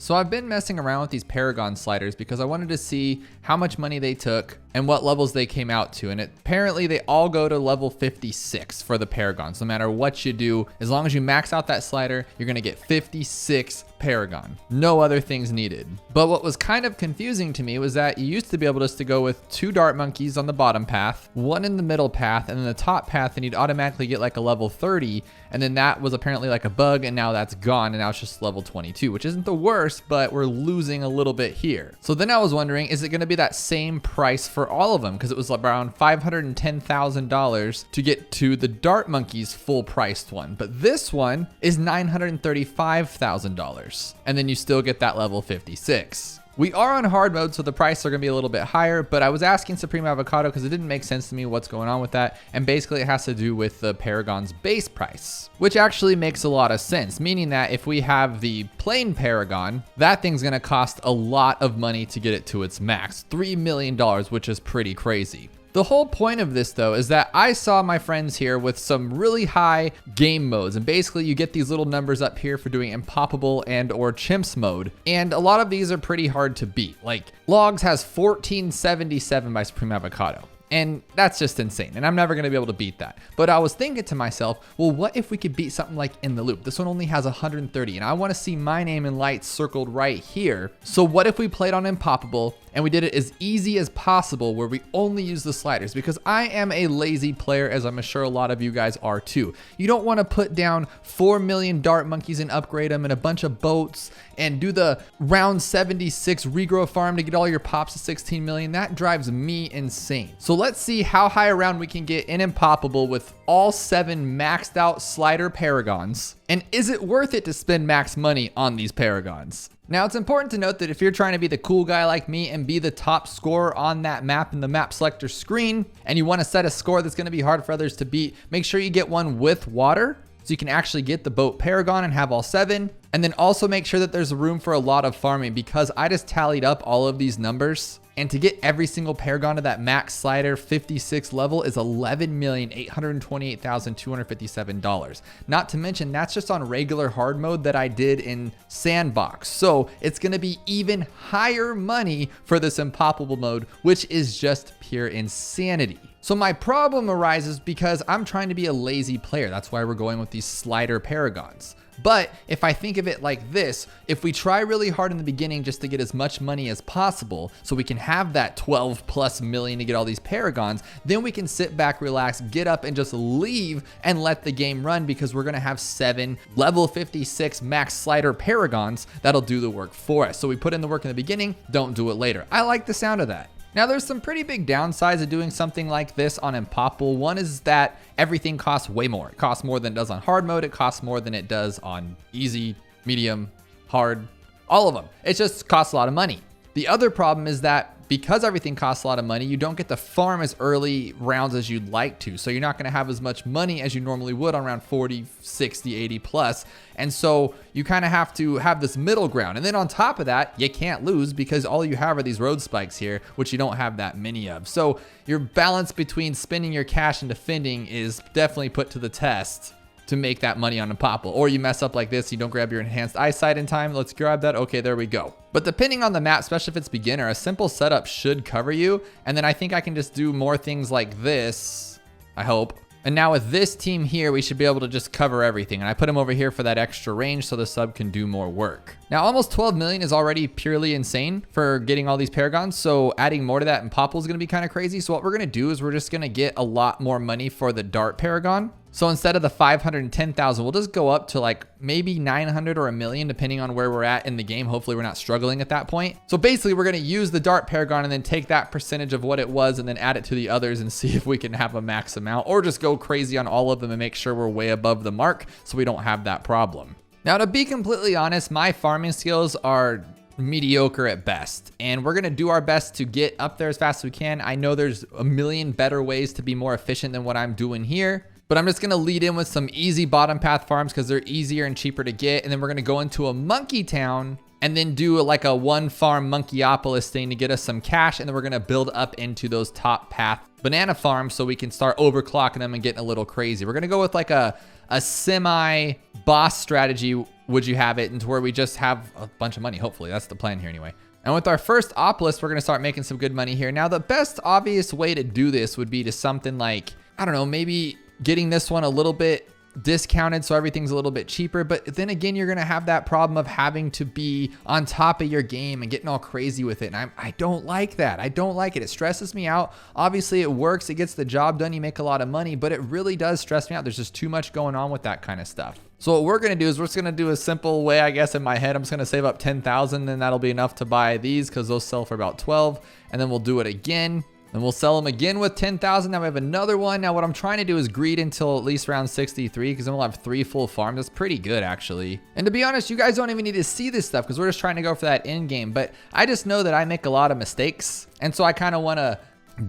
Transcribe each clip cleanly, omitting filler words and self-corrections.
So I've been messing around with these Paragon sliders because I wanted to see how much money they took and what levels they came out to. And apparently they all go to level 56 for the Paragons. No matter what you do, as long as you max out that slider, you're gonna get 56 Paragon. No other things needed. But what was kind of confusing to me was that you used to be able just to go with 2 dart monkeys on the bottom path, 1 in the middle path, and then the top path, and you'd automatically get like a level 30. And then that was apparently like a bug, and now that's gone, and now it's just level 22, which isn't the worst, but we're losing a little bit here. So then I was wondering, is it gonna be that same price for all of them? Because it was around $510,000 to get to the dart monkeys full priced one. But this one is $935,000. And then you still get that level 56. We are on hard mode, so the prices are gonna be a little bit higher, but I was asking Supreme Avocado because it didn't make sense to me what's going on with that. And basically it has to do with the Paragon's base price, which actually makes a lot of sense, meaning that if we have the plain Paragon, that thing's gonna cost a lot of money to get it to its max, $3 million, which is pretty crazy. The whole point of this though is that I saw my friends here with some really high game modes, and basically you get these little numbers up here for doing impoppable and or chimps mode, and a lot of these are pretty hard to beat. Like Logs has 1477 by Supreme Avocado. And that's just insane. And I'm never gonna be able to beat that. But I was thinking to myself, well, what if we could beat something like In the Loop? This one only has 130, and I wanna see my name in lights circled right here. So what if we played on Impoppable and we did it as easy as possible where we only use the sliders? Because I am a lazy player, as I'm sure a lot of you guys are too. You don't wanna put down 4 million dart monkeys and upgrade them and a bunch of boats and do the round 76 regrow farm to get all your pops to 16 million. That drives me insane. So let's see how high a round we can get in Impoppable with all 7 maxed out slider Paragons. And is it worth it to spend max money on these Paragons? Now, it's important to note that if you're trying to be the cool guy like me and be the top scorer on that map in the map selector screen, and you want to set a score that's going to be hard for others to beat, make sure you get one with water so you can actually get the boat Paragon and have all 7. And then also make sure that there's room for a lot of farming, because I just tallied up all of these numbers. And to get every single Paragon to that max slider 56 level is $11,828,257. Not to mention that's just on regular hard mode that I did in Sandbox. So it's gonna be even higher money for this Impoppable mode, which is just pure insanity. So my problem arises because I'm trying to be a lazy player. That's why we're going with these slider Paragons. But if I think of it like this, if we try really hard in the beginning just to get as much money as possible so we can have that 12+ million to get all these Paragons, then we can sit back, relax, get up and just leave and let the game run, because we're gonna have 7 level 56 max slider Paragons that'll do the work for us. So we put in the work in the beginning, don't do it later. I like the sound of that. Now, there's some pretty big downsides of doing something like this on Impoppable. One is that everything costs way more. It costs more than it does on hard mode. It costs more than it does on easy, medium, hard, all of them. It just costs a lot of money. The other problem is that because everything costs a lot of money, you don't get to farm as early rounds as you'd like to. So you're not gonna have as much money as you normally would on round 40, 60, 80 plus. And so you kind of have to have this middle ground. And then on top of that, you can't lose because all you have are these road spikes here, which you don't have that many of. So your balance between spending your cash and defending is definitely put to the test to make that money on Impoppable. Or you mess up like this, you don't grab your enhanced eyesight in time. Let's grab that. Okay, there we go. But depending on the map, especially if it's beginner, a simple setup should cover you. And then I think I can just do more things like this, I hope. And now with this team here, we should be able to just cover everything. And I put him over here for that extra range so the sub can do more work. Now, almost 12 million is already purely insane for getting all these Paragons. So adding more to that Impoppable is gonna be kind of crazy. So what we're gonna do is we're just gonna get a lot more money for the dart Paragon. So instead of the 510,000, we'll just go up to like maybe 900 or 1 million, depending on where we're at in the game. Hopefully we're not struggling at that point. So basically we're gonna use the dart Paragon and then take that percentage of what it was and then add it to the others and see if we can have a max amount, or just go crazy on all of them and make sure we're way above the mark so we don't have that problem. Now, to be completely honest, my farming skills are mediocre at best, and we're gonna do our best to get up there as fast as we can. I know there's a million better ways to be more efficient than what I'm doing here, but I'm just gonna lead in with some easy bottom path farms because they're easier and cheaper to get. And then we're gonna go into a monkey town and then do like a 1 farm monkeyopolis thing to get us some cash. And then we're gonna build up into those top path banana farms so we can start overclocking them and getting a little crazy. We're gonna go with like a a semi boss strategy, would you have it, into where we just have a bunch of money. Hopefully that's the plan here anyway. And with our first op list, we're going to start making some good money here. Now, the best obvious way to do this would be to something like, I don't know, maybe getting this one a little bit discounted so everything's a little bit cheaper. But then again, you're going to have that problem of having to be on top of your game and getting all crazy with it. And I don't like that. I don't like it. It stresses me out. Obviously, it works. It gets the job done. You make a lot of money, but it really does stress me out. There's just too much going on with that kind of stuff. So what we're going to do is we're just going to do a simple way, I guess, in my head. I'm just going to save up 10,000 and that'll be enough to buy these because those sell for about 12. And then we'll do it again. Then we'll sell them again with 10,000. Now we have another one. Now what I'm trying to do is greed until at least around 63 because then we'll have 3 full farms. That's pretty good actually. And to be honest, you guys don't even need to see this stuff because we're just trying to go for that end game. But I just know that I make a lot of mistakes. And so I kind of want to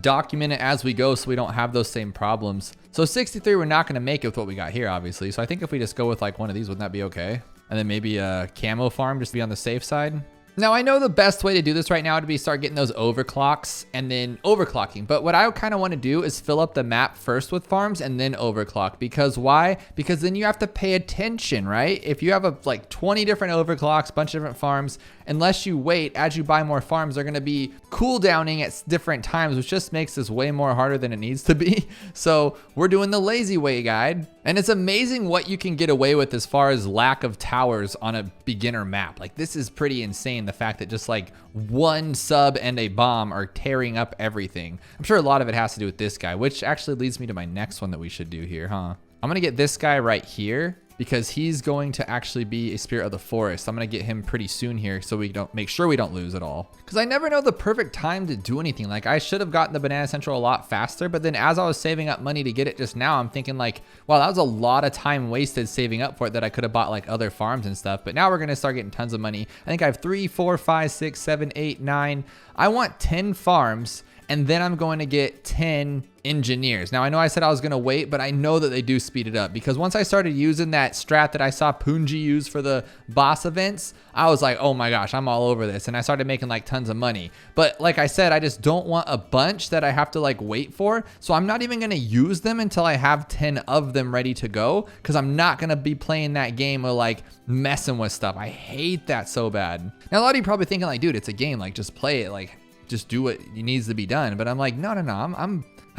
document it as we go so we don't have those same problems. So 63, we're not going to make it with what we got here, obviously. So I think if we just go with like one of these, wouldn't that be okay? And then maybe a camo farm just to be on the safe side. Now, I know the best way to do this right now would be start getting those overclocks and then overclocking. But what I kind of want to do is fill up the map first with farms and then overclock. Because why? Because then you have to pay attention, right? If you have like 20 different overclocks, bunch of different farms, unless you wait, as you buy more farms, they're going to be cooldowning at different times, which just makes this way more harder than it needs to be. So we're doing the lazy way guide. And it's amazing what you can get away with as far as lack of towers on a beginner map. Like this is pretty insane. The fact that just like one sub and a bomb are tearing up everything. I'm sure a lot of it has to do with this guy, which actually leads me to my next one that we should do here, huh? I'm going to get this guy right here because he's going to actually be a spirit of the forest. I'm going to get him pretty soon here so we don't make sure we don't lose at all. Because I never know the perfect time to do anything. Like I should have gotten the Banana Central a lot faster, but then as I was saving up money to get it just now, I'm thinking like, wow, that was a lot of time wasted saving up for it that I could have bought like other farms and stuff. But now we're going to start getting tons of money. I think I have 3, 4, 5, 6, 7, 8, 9. I want 10 farms. And then I'm going to get 10 engineers. Now I know I said I was going to wait, but I know that they do speed it up because once I started using that strat that I saw Punji use for the boss events, I was like, oh my gosh, I'm all over this. And I started making like tons of money. But like I said, I just don't want a bunch that I have to like wait for. So I'm not even going to use them until I have 10 of them ready to go because I'm not going to be playing that game of like messing with stuff. I hate that so bad. Now a lot of you probably thinking like, dude, it's a game, like just play it, like just do what needs to be done. But I'm like, no, I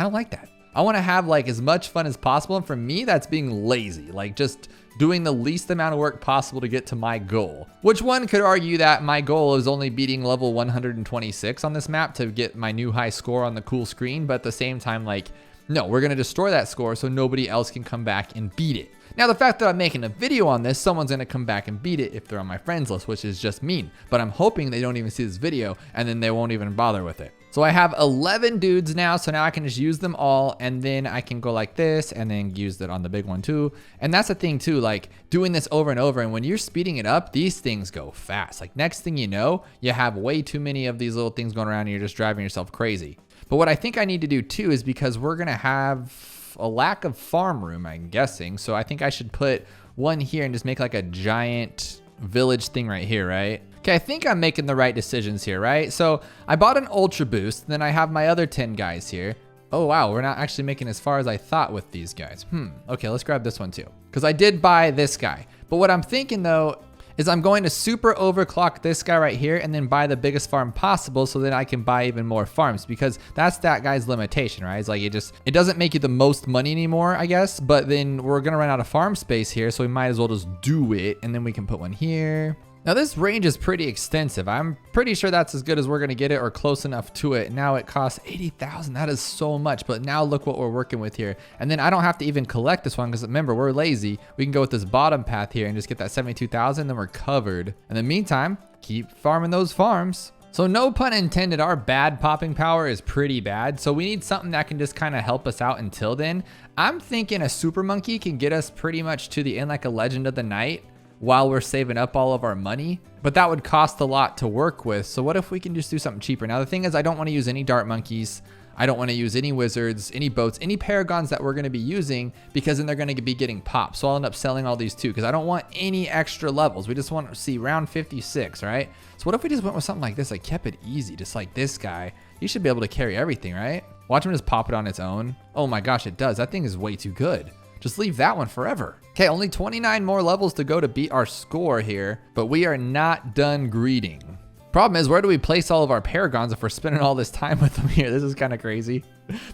don't like that. I want to have like as much fun as possible. And for me, that's being lazy, like just doing the least amount of work possible to get to my goal, which one could argue that my goal is only beating level 126 on this map to get my new high score on the cool screen. But at the same time, like, no, we're going to destroy that score so nobody else can come back and beat it. Now, the fact that I'm making a video on this, someone's going to come back and beat it if they're on my friends list, which is just mean. But I'm hoping they don't even see this video and then they won't even bother with it. So I have 11 dudes now, so now I can just use them all and then I can go like this and then use it on the big one too. And that's the thing too, like doing this over and over, and when you're speeding it up, these things go fast. Like next thing you know, you have way too many of these little things going around and you're just driving yourself crazy. But what I think I need to do too is because we're going to have a lack of farm room, I'm guessing. So I think I should put one here and just make like a giant village thing right here, right? Okay, I think I'm making the right decisions here, right? So I bought an ultra boost, then I have my other 10 guys here. Oh wow, we're not actually making as far as I thought with these guys. Okay, let's grab this one too. Because I did buy this guy. But what I'm thinking though is I'm going to super overclock this guy right here and then buy the biggest farm possible so that I can buy even more farms, because that's that guy's limitation, right? It's like it doesn't make you the most money anymore, I guess, but then we're gonna run out of farm space here, so we might as well just do it, and then we can put one here. Now this range is pretty extensive. I'm pretty sure that's as good as we're gonna get it or close enough to it. Now it costs 80,000, that is so much, but now look what we're working with here. And then I don't have to even collect this one because remember, we're lazy. We can go with this bottom path here and just get that 72,000, then we're covered. In the meantime, keep farming those farms. So no pun intended, our bad popping power is pretty bad. So we need something that can just kind of help us out until then. I'm thinking a super monkey can get us pretty much to the end like a Legend of the Night while we're saving up all of our money, but that would cost a lot to work with. So what if we can just do something cheaper? Now the thing is, I don't want to use any dart monkeys. I don't want to use any wizards, any boats, any paragons that we're going to be using, because then they're going to be getting popped. So I'll end up selling all these too, because I don't want any extra levels. We just want to see round 56, right? So what if we just went with something like this? I kept it easy, just like this guy. You should be able to carry everything, right? Watch him just pop it on its own. Oh my gosh, it does. That thing is way too good. Just leave that one forever. Okay, only 29 more levels to go to beat our score here, but we are not done greeting. Problem is, where do we place all of our Paragons if we're spending all this time with them here? This is kind of crazy.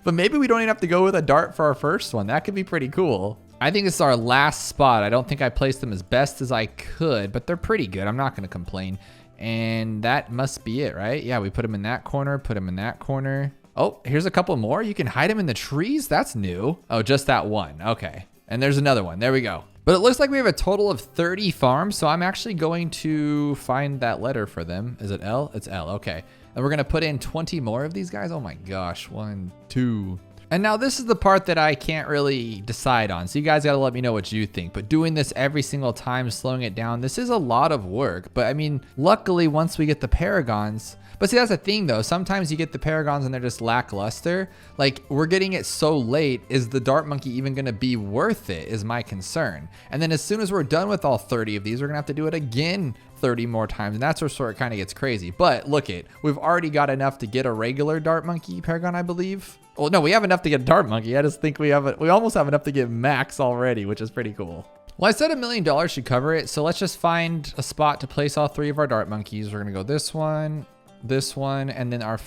But maybe we don't even have to go with a dart for our first one. That could be pretty cool. I think this is our last spot. I don't think I placed them as best as I could, but they're pretty good. I'm not going to complain. And that must be it, right? Yeah, we put them in that corner, put them in that corner. Oh, here's a couple more. You can hide them in the trees. That's new. Oh, just that one. Okay. And there's another one. There we go. But it looks like we have a total of 30 farms. So I'm actually going to find that letter for them. Is it L? It's L. Okay. And we're going to put in 20 more of these guys. Oh my gosh. 1, 2. And now this is the part that I can't really decide on. So you guys got to let me know what you think. But doing this every single time, slowing it down, this is a lot of work. But I mean, luckily, once we get the Paragons, but see, that's the thing though. Sometimes you get the Paragons and they're just lackluster. Like, we're getting it so late. Is the Dart Monkey even going to be worth it is my concern. And then as soon as we're done with all 30 of these, we're going to have to do it again 30 more times. And that's where it kind of gets crazy. But look it, we've already got enough to get a regular Dart Monkey Paragon, I believe. Well, no, we have enough to get a Dart Monkey. I just think we almost have enough to get Max already, which is pretty cool. Well, I said $1 million should cover it. So let's just find a spot to place all 3 of our Dart Monkeys. We're going to go this one, and then our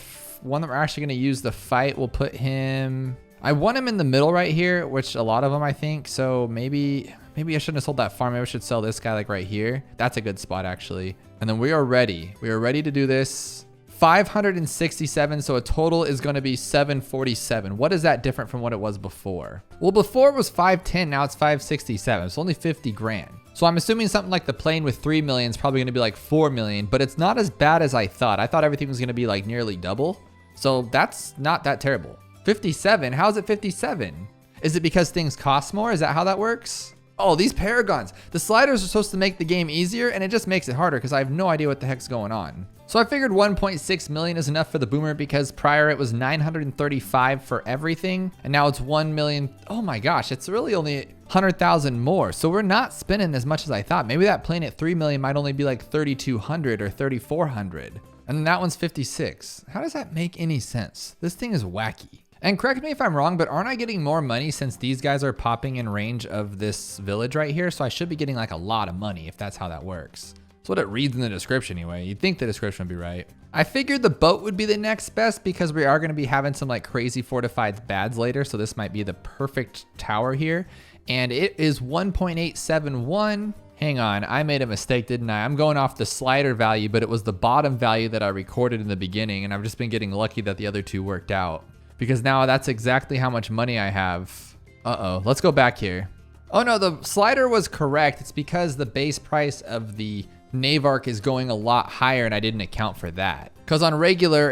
one that we're actually going to use the fight, we'll put him, I want him in the middle right here, which a lot of them, I think. So maybe I shouldn't have sold that farm. Maybe I should sell this guy like right here. That's a good spot actually. And then we are ready. We are ready to do this. 567, so a total is going to be 747. What is that different from what it was before? Well, before it was 510, now it's 567. It's only 50 grand. So I'm assuming something like the plane with 3 million is probably going to be like 4 million, but it's not as bad as I thought. I thought everything was going to be like nearly double. So that's not that terrible. 57, how is it 57? Is it because things cost more? Is that how that works? Oh, these Paragons. The sliders are supposed to make the game easier, and it just makes it harder because I have no idea what the heck's going on. So I figured 1.6 million is enough for the Boomer because prior it was 935 for everything, and now it's 1 million. Oh my gosh, it's really only 100,000 more. So we're not spending as much as I thought. Maybe that plane at 3 million might only be like 3,200 or 3,400. And then that one's 56. How does that make any sense? This thing is wacky. And correct me if I'm wrong, but aren't I getting more money since these guys are popping in range of this village right here? So I should be getting like a lot of money if that's how that works. That's what it reads in the description anyway. You'd think the description would be right. I figured the boat would be the next best because we are going to be having some like crazy fortified bads later. So this might be the perfect tower here. And it is 1.871. Hang on, I made a mistake, didn't I? I'm going off the slider value, but it was the bottom value that I recorded in the beginning. And I've just been getting lucky that the other two worked out. Because now that's exactly how much money I have. Uh-oh, let's go back here. Oh no, the slider was correct. It's because the base price of the Navark is going a lot higher and I didn't account for that. Because on regular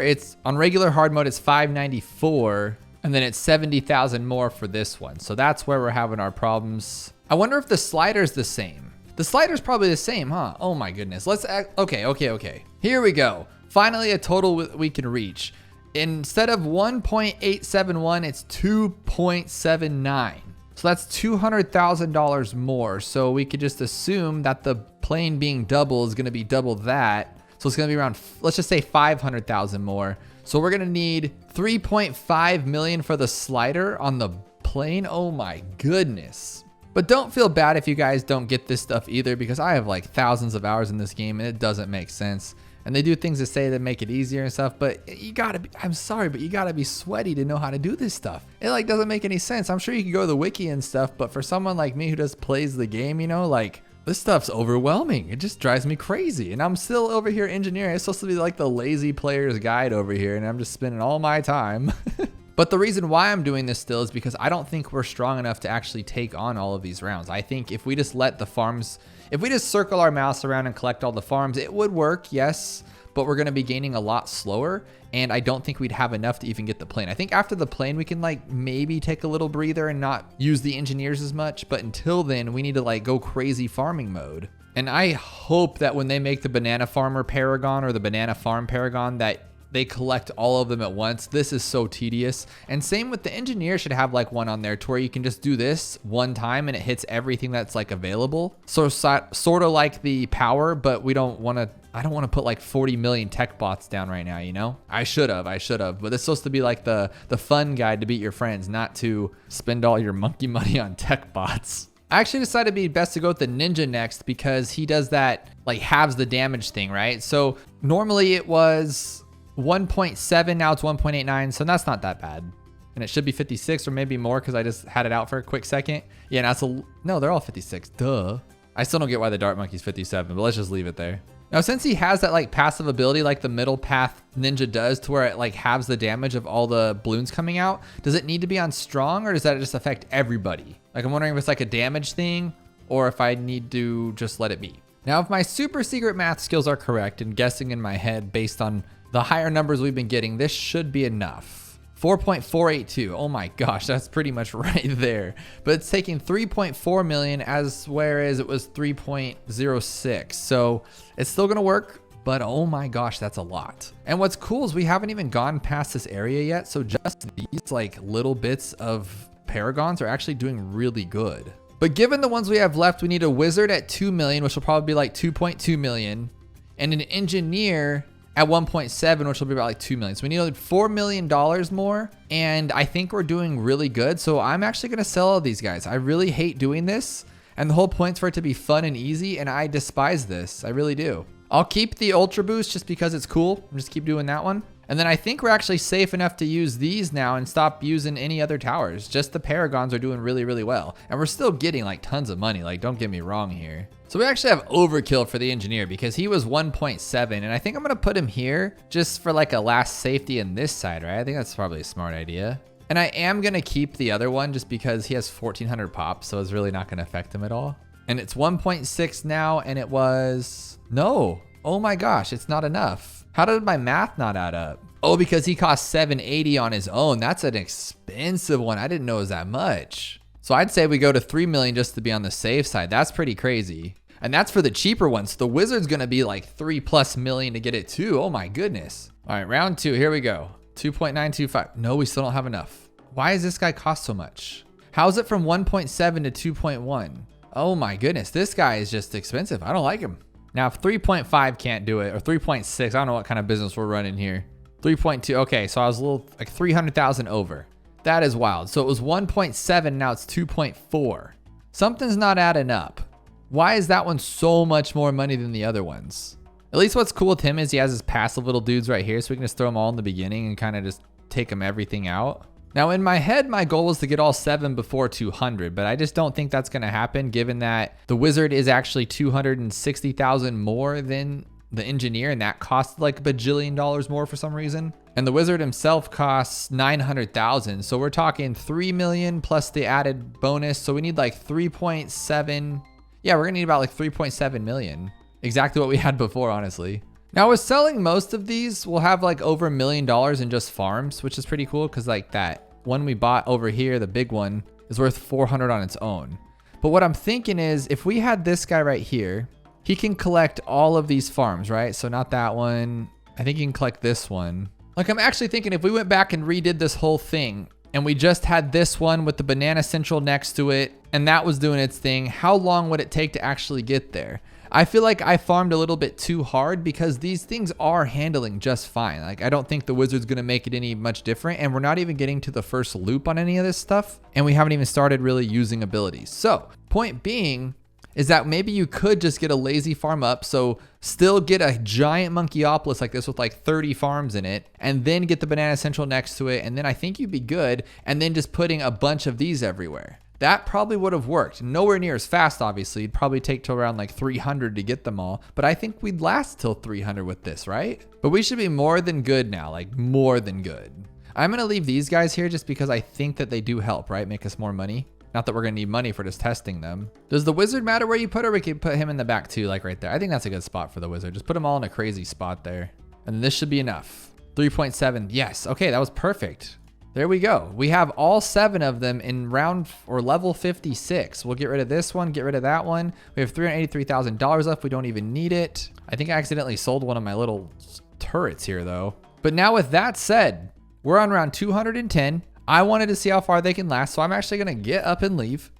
hard mode, it's 594 and then it's 70,000 more for this one. So that's where we're having our problems. I wonder if the slider's the same. The slider's probably the same, huh? Oh my goodness. Okay. Here we go. Finally a total we can reach. Instead of 1.871, it's 2.79. So that's $200,000 more. So we could just assume that the plane being double is going to be double that. So it's going to be around, let's just say 500,000 more. So we're going to need 3.5 million for the slider on the plane. Oh my goodness. But don't feel bad if you guys don't get this stuff either, because I have like thousands of hours in this game and it doesn't make sense. And they do things to say that make it easier and stuff, but you gotta be, I'm sorry, but you gotta be sweaty to know how to do this stuff. It like doesn't make any sense. I'm sure you can go to the wiki and stuff, but for someone like me who just plays the game, you know, like this stuff's overwhelming. It just drives me crazy. And I'm still over here engineering. It's supposed to be like the lazy player's guide over here, and I'm just spending all my time. But the reason why I'm doing this still is because I don't think we're strong enough to actually take on all of these rounds. I think if we just let the farms, if we just circle our mouse around and collect all the farms, it would work, yes, but we're gonna be gaining a lot slower, and I don't think we'd have enough to even get the plane. I think after the plane, we can like maybe take a little breather and not use the engineers as much, but until then, we need to like go crazy farming mode. And I hope that when they make the Banana Farmer Paragon or the Banana Farm Paragon, that they collect all of them at once. This is so tedious. And same with the engineer should have like one on there to where you can just do this one time and it hits everything that's like available. So sort of like the power, but I don't want to put like 40 million tech bots down right now, you know? I should have, but it's supposed to be like the fun guide to beat your friends, not to spend all your monkey money on tech bots. I actually decided it'd be best to go with the ninja next because he does that like halves the damage thing, right? So normally it was 1.7, now it's 1.89, so that's not that bad. And it should be 56 or maybe more because I just had it out for a quick second. Yeah, no, they're all 56, duh. I still don't get why the Dart Monkey's 57, but let's just leave it there. Now, since he has that like passive ability like the middle path ninja does to where it like halves the damage of all the balloons coming out, does it need to be on strong or does that just affect everybody? Like I'm wondering if it's like a damage thing or if I need to just let it be. Now, if my super secret math skills are correct and guessing in my head based on the higher numbers we've been getting, this should be enough. 4.482. Oh my gosh, that's pretty much right there. But it's taking 3.4 million whereas it was 3.06. So it's still gonna work, but oh my gosh, that's a lot. And what's cool is we haven't even gone past this area yet. So just these like little bits of paragons are actually doing really good. But given the ones we have left, we need a wizard at 2 million, which will probably be like 2.2 million, and an engineer at 1.7, which will be about like 2 million. So we need like $4 million more. And I think we're doing really good. So I'm actually going to sell all these guys. I really hate doing this. And the whole point's for it to be fun and easy. And I despise this. I really do. I'll keep the Ultra Boost just because it's cool. I'll just keep doing that one. And then I think we're actually safe enough to use these now and stop using any other towers. Just the Paragons are doing really, really well. And we're still getting like tons of money. Like, don't get me wrong here. So we actually have overkill for the engineer because he was 1.7. And I think I'm going to put him here just for like a last safety in this side, right? I think that's probably a smart idea. And I am going to keep the other one just because he has 1400 pops. So it's really not going to affect him at all. And it's 1.6 now. And it was no. Oh my gosh, it's not enough. How did my math not add up? Oh, because he cost 780 on his own. That's an expensive one. I didn't know it was that much. So I'd say we go to 3 million just to be on the safe side. That's pretty crazy. And that's for the cheaper ones. So the wizard's gonna be like 3+ million to get it too. Oh my goodness. All right, round 2, here we go. 2.925. No, we still don't have enough. Why does this guy cost so much? How's it from 1.7 to 2.1? Oh my goodness, this guy is just expensive. I don't like him. Now, if 3.5 can't do it, or 3.6, I don't know what kind of business we're running here. 3.2, okay, so I was a little, like 300,000 over. That is wild. So it was 1.7, now it's 2.4. Something's not adding up. Why is that one so much more money than the other ones? At least what's cool with him is he has his passive little dudes right here, so we can just throw them all in the beginning and kind of just take them everything out. Now in my head, my goal is to get all 7 before 200, but I just don't think that's going to happen given that the wizard is actually 260,000 more than the engineer, and that costs like a bajillion dollars more for some reason. And the wizard himself costs 900,000. So we're talking 3 million plus the added bonus. So we need like 3.7. Yeah, we're gonna need about like 3.7 million. Exactly what we had before, honestly. Now with selling most of these, we'll have like over $1 million in just farms, which is pretty cool because like that one we bought over here, the big one, is worth 400 on its own. But what I'm thinking is if we had this guy right here, he can collect all of these farms, right? So not that one. I think he can collect this one. Like I'm actually thinking if we went back and redid this whole thing and we just had this one with the banana central next to it and that was doing its thing, how long would it take to actually get there? I feel like I farmed a little bit too hard because these things are handling just fine. Like I don't think the wizard's gonna make it any much different, and we're not even getting to the first loop on any of this stuff, and we haven't even started really using abilities. So point being is that maybe you could just get a lazy farm up, so still get a giant Monkeyopolis like this with like 30 farms in it, and then get the banana central next to it, and then I think you'd be good, and then just putting a bunch of these everywhere. That probably would have worked. Nowhere near as fast, obviously. It'd probably take till around like 300 to get them all. But I think we'd last till 300 with this, right? But we should be more than good now, like more than good. I'm gonna leave these guys here just because I think that they do help, right? Make us more money. Not that we're gonna need money for just testing them. Does the wizard matter where you put her? We could put him in the back too, like right there. I think that's a good spot for the wizard. Just put them all in a crazy spot there. And this should be enough. 3.7, yes, okay, that was perfect. There we go. We have all 7 of them in round or level 56. We'll get rid of this one, get rid of that one. We have $383,000 left. We don't even need it. I think I accidentally sold one of my little turrets here though. But now with that said, we're on round 210. I wanted to see how far they can last. So I'm actually going to get up and leave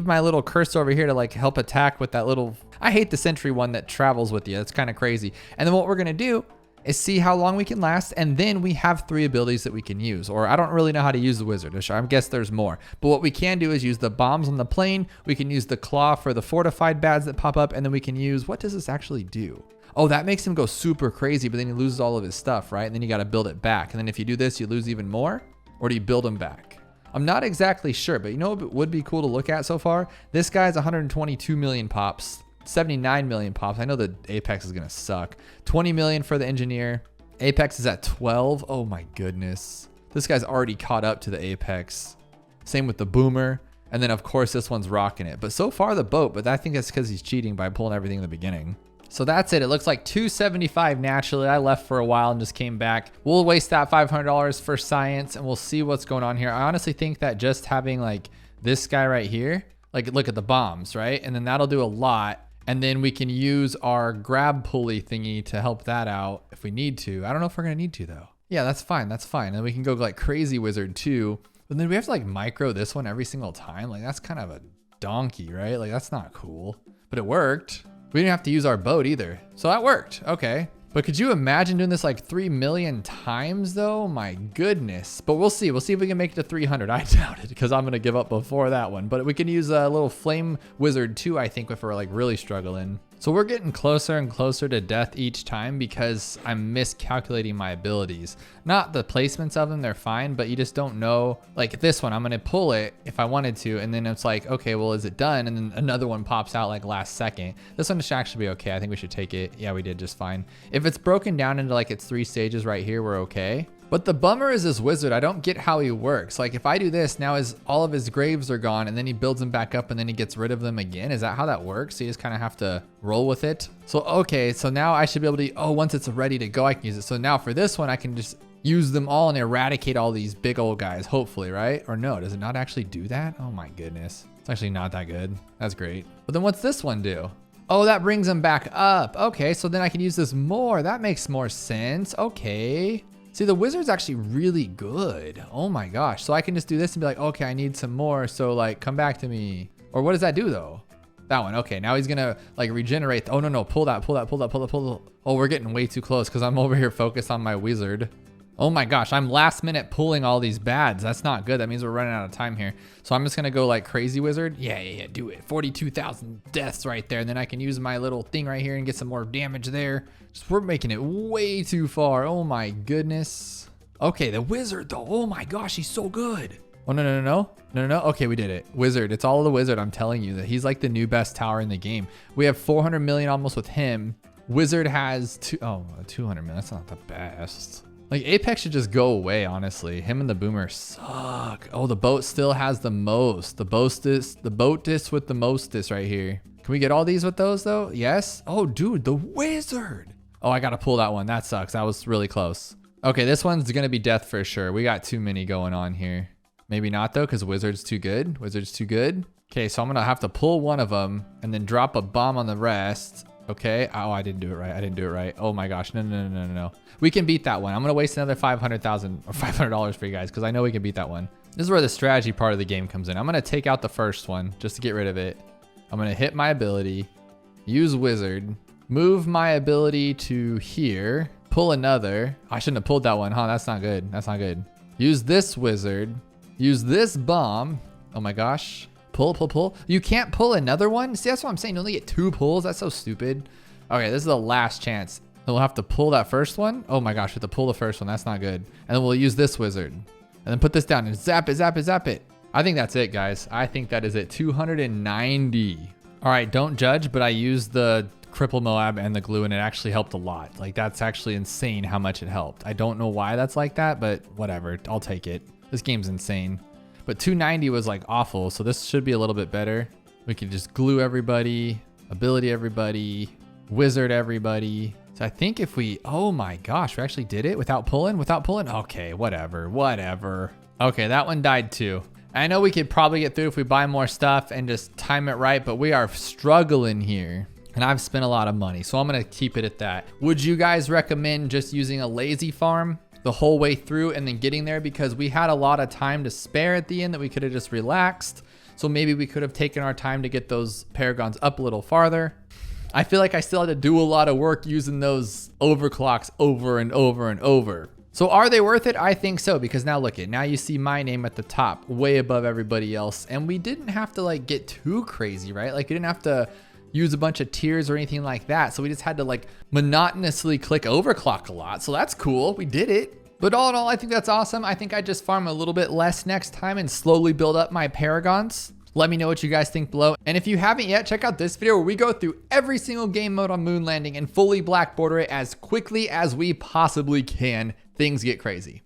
my little cursor over here to like help attack with that little, I hate the sentry one that travels with you. That's kind of crazy. And then what we're going to do is see how long we can last. And then we have 3 abilities that we can use, or I don't really know how to use the wizard. I guess there's more, but what we can do is use the bombs on the plane. We can use the claw for the fortified bads that pop up. And then we can use, what does this actually do? Oh, that makes him go super crazy, but then he loses all of his stuff, right? And then you got to build it back. And then if you do this, you lose even more, or do you build him back? I'm not exactly sure, but you know what would be cool to look at so far? This guy's 122 million pops, 79 million pops. I know the Apex is going to suck. 20 million for the engineer. Apex is at 12. Oh my goodness. This guy's already caught up to the Apex. Same with the boomer. And then of course this one's rocking it. But so far the boat, but I think that's because he's cheating by pulling everything in the beginning. So that's it. It looks like 275 naturally. I left for a while and just came back. We'll waste that $500 for science and we'll see what's going on here. I honestly think that just having like this guy right here, like look at the bombs, right? And then that'll do a lot. And then we can use our grab pulley thingy to help that out if we need to. I don't know if we're gonna need to though. Yeah, that's fine. That's fine. And we can go like crazy wizard too. But then we have to like micro this one every single time. Like that's kind of a donkey, right? Like that's not cool, but it worked. We didn't have to use our boat either. So that worked. Okay. But could you imagine doing this like 3 million times though? My goodness. But we'll see. We'll see if we can make it to 300. I doubt it because I'm going to give up before that one. But we can use a little flame wizard too, I think, if we're like really struggling. So we're getting closer and closer to death each time because I'm miscalculating my abilities. Not the placements of them, they're fine, but you just don't know. Like this one, I'm gonna pull it if I wanted to, and then it's like, okay, well, is it done? And then another one pops out like last second. This one should actually be okay. I think we should take it. Yeah, we did just fine. If it's broken down into like its 3 stages right here, we're okay. But the bummer is this wizard, I don't get how he works. Like if I do this, now all of his graves are gone and then he builds them back up and then he gets rid of them again. Is that how that works? So you just kind of have to roll with it. So, okay, so now I should be able to, oh, once it's ready to go, I can use it. So now for this one, I can just use them all and eradicate all these big old guys, hopefully, right? Or no, does it not actually do that? Oh my goodness. It's actually not that good. That's great. But then what's this one do? Oh, that brings them back up. Okay, so then I can use this more. That makes more sense. Okay. See, the wizard's actually really good. Oh my gosh. So I can just do this and be like, okay, I need some more. So like, come back to me. Or what does that do though? That one. Okay, now he's gonna like regenerate. Oh no, pull that. Oh, we're getting way too close because I'm over here focused on my wizard. Oh my gosh, I'm last minute pulling all these bads. That's not good. That means we're running out of time here. So I'm just gonna go like crazy wizard. Yeah, do it. 42,000 deaths right there. And then I can use my little thing right here and get some more damage there. Just, we're making it way too far. Oh my goodness. Okay, the wizard though. Oh my gosh, he's so good. Oh, no. Okay, we did it. Wizard, it's all the wizard. I'm telling you that he's like the new best tower in the game. We have 400 million almost with him. Wizard has 200 million. That's not the best. Like Apex should just go away, honestly. Him and the boomer suck. Oh, the boat still has the most. The boat disc with the mostest right here. Can we get all these with those though? Yes. Oh, dude, the wizard. Oh, I got to pull that one. That sucks. That was really close. Okay, this one's going to be death for sure. We got too many going on here. Maybe not though, because wizard's too good. Wizard's too good. Okay, so I'm going to have to pull one of them and then drop a bomb on the rest. Okay. Oh, I didn't do it right. Oh my gosh. No. We can beat that one. I'm going to waste another 500,000 or $500 for you guys because I know we can beat that one. This is where the strategy part of the game comes in. I'm going to take out the first one just to get rid of it. I'm going to hit my ability, use wizard, move my ability to here, pull another. I shouldn't have pulled that one, huh? That's not good. That's not good. Use this wizard, use this bomb. Oh my gosh. Pull. You can't pull another one? See, that's what I'm saying. You only get 2 pulls. That's so stupid. Okay, this is the last chance. Then we'll have to pull that first one. Oh my gosh, we have to pull the first one. That's not good. And then we'll use this wizard. And then put this down and zap it. I think that's it, guys. I think that is it. 290. All right, don't judge, but I used the cripple Moab and the glue and it actually helped a lot. Like that's actually insane how much it helped. I don't know why that's like that, but whatever. I'll take it. This game's insane. But 290 was like awful, so this should be a little bit better. We can just glue everybody, ability everybody, wizard everybody. So I think if we, oh my gosh, we actually did it without pulling? Okay, whatever. Okay, that one died too. I know we could probably get through if we buy more stuff and just time it right, but we are struggling here. And I've spent a lot of money, so I'm gonna keep it at that. Would you guys recommend just using a lazy farm? the whole way through and then getting there, because we had a lot of time to spare at the end that we could have just relaxed. So maybe we could have taken our time to get those Paragons up a little farther. I feel like I still had to do a lot of work using those overclocks over and over and over. So are they worth it? I think so, because now look now you see my name at the top, way above everybody else. And we didn't have to like get too crazy, right? Like we didn't have to use a bunch of tiers or anything like that. So we just had to like monotonously click overclock a lot. So that's cool. We did it. But all in all, I think that's awesome. I think I just farm a little bit less next time and slowly build up my Paragons. Let me know what you guys think below. And if you haven't yet, check out this video where we go through every single game mode on moon landing and fully black border it as quickly as we possibly can. Things get crazy.